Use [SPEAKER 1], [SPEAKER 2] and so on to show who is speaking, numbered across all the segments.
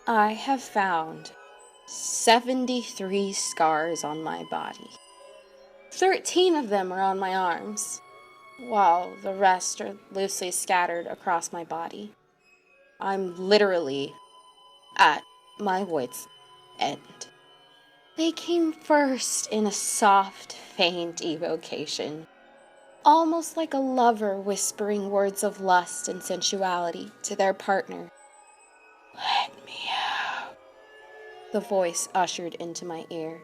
[SPEAKER 1] I have found 73 scars on my body. 13 of them are on my arms, while the rest are loosely scattered across my body. I'm literally at my wits' end. They came first in a soft, faint evocation, almost like a lover whispering words of lust and sensuality to their partner. "Let me out," the voice ushered into my ear.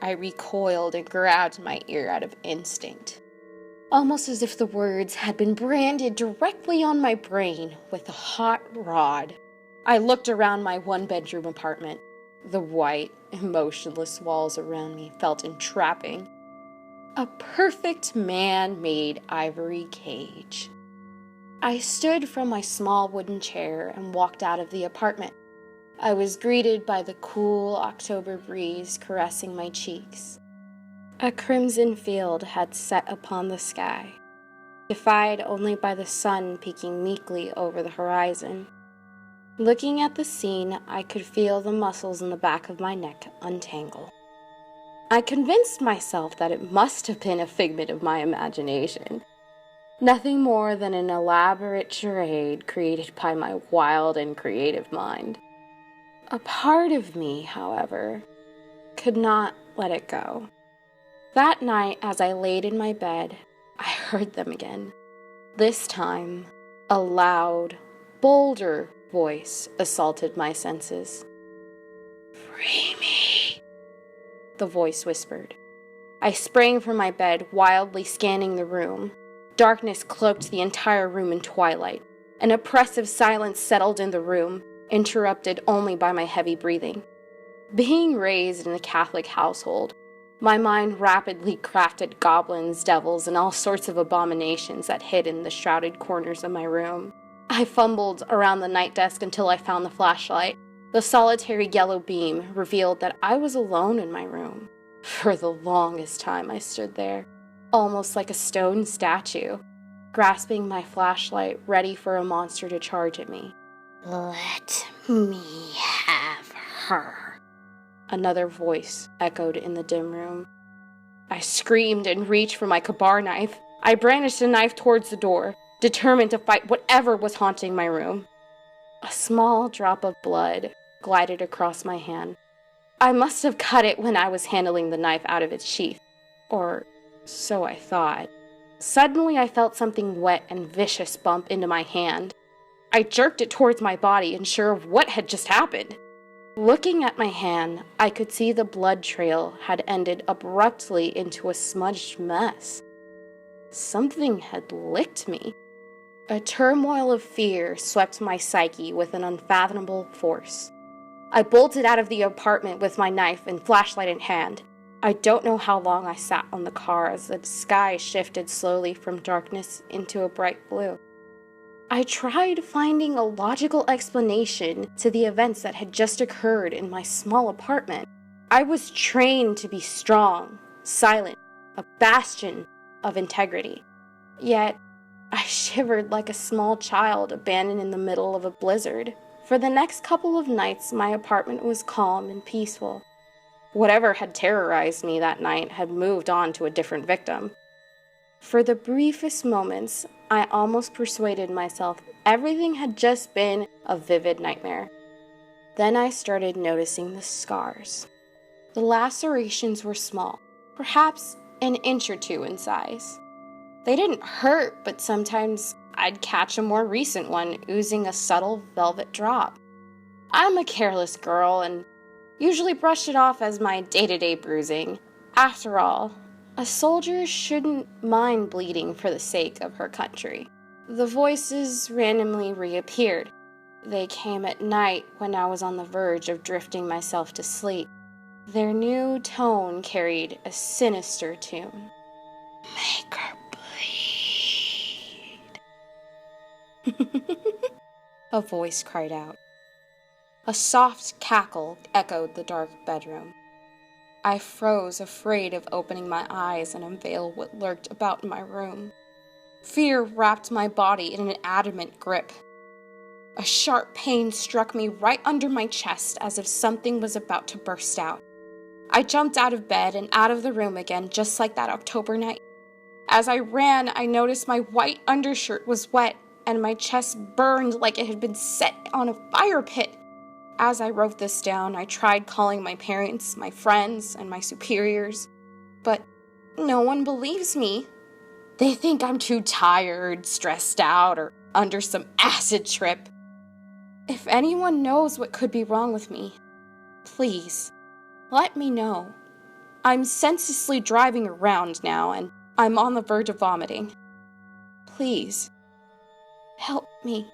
[SPEAKER 1] I recoiled and grabbed my ear out of instinct, almost as if the words had been branded directly on my brain with a hot rod. I looked around my one-bedroom apartment. The white, emotionless walls around me felt entrapping. A perfect man-made ivory cage. I stood from my small wooden chair and walked out of the apartment. I was greeted by the cool October breeze caressing my cheeks. A crimson field had set upon the sky, defied only by the sun peeking meekly over the horizon. Looking at the scene, I could feel the muscles in the back of my neck untangle. I convinced myself that it must have been a figment of my imagination, nothing more than an elaborate charade created by my wild and creative mind. A part of me, however, could not let it go. That night, as I laid in my bed, I heard them again. This time, a loud, bolder voice assaulted my senses. "Free me," the voice whispered. I sprang from my bed, wildly scanning the room. Darkness cloaked the entire room in twilight. An oppressive silence settled in the room, interrupted only by my heavy breathing. Being raised in a Catholic household, my mind rapidly crafted goblins, devils, and all sorts of abominations that hid in the shrouded corners of my room. I fumbled around the night desk until I found the flashlight. The solitary yellow beam revealed that I was alone in my room. For the longest time I stood there, almost like a stone statue, grasping my flashlight, ready for a monster to charge at me. "Let me have her," another voice echoed in the dim room. I screamed and reached for my kabar knife. I brandished the knife towards the door, determined to fight whatever was haunting my room. A small drop of blood glided across my hand. I must have cut it when I was handling the knife out of its sheath, or so I thought. Suddenly I felt something wet and vicious bump into my hand. I jerked it towards my body, unsure of what had just happened. Looking at my hand, I could see the blood trail had ended abruptly into a smudged mess. Something had licked me. A turmoil of fear swept my psyche with an unfathomable force. I bolted out of the apartment with my knife and flashlight in hand. I don't know how long I sat on the car as the sky shifted slowly from darkness into a bright blue. I tried finding a logical explanation to the events that had just occurred in my small apartment. I was trained to be strong, silent, a bastion of integrity. Yet, I shivered like a small child abandoned in the middle of a blizzard. For the next couple of nights, my apartment was calm and peaceful. Whatever had terrorized me that night had moved on to a different victim. For the briefest moments, I almost persuaded myself everything had just been a vivid nightmare. Then I started noticing the scars. The lacerations were small, perhaps an inch or two in size. They didn't hurt, but sometimes I'd catch a more recent one oozing a subtle velvet drop. I'm a careless girl and usually brushed it off as my day-to-day bruising. After all, a soldier shouldn't mind bleeding for the sake of her country. The voices randomly reappeared. They came at night when I was on the verge of drifting myself to sleep. Their new tone carried a sinister tune. "Make her bleed," a voice cried out. A soft cackle echoed the dark bedroom. I froze, afraid of opening my eyes and unveil what lurked about in my room. Fear wrapped my body in an adamant grip. A sharp pain struck me right under my chest as if something was about to burst out. I jumped out of bed and out of the room again, just like that October night. As I ran, I noticed my white undershirt was wet and my chest burned like it had been set on a fire pit. As I wrote this down, I tried calling my parents, my friends, and my superiors, but no one believes me. They think I'm too tired, stressed out, or under some acid trip. If anyone knows what could be wrong with me, please, let me know. I'm senselessly driving around now, and I'm on the verge of vomiting. Please, help me.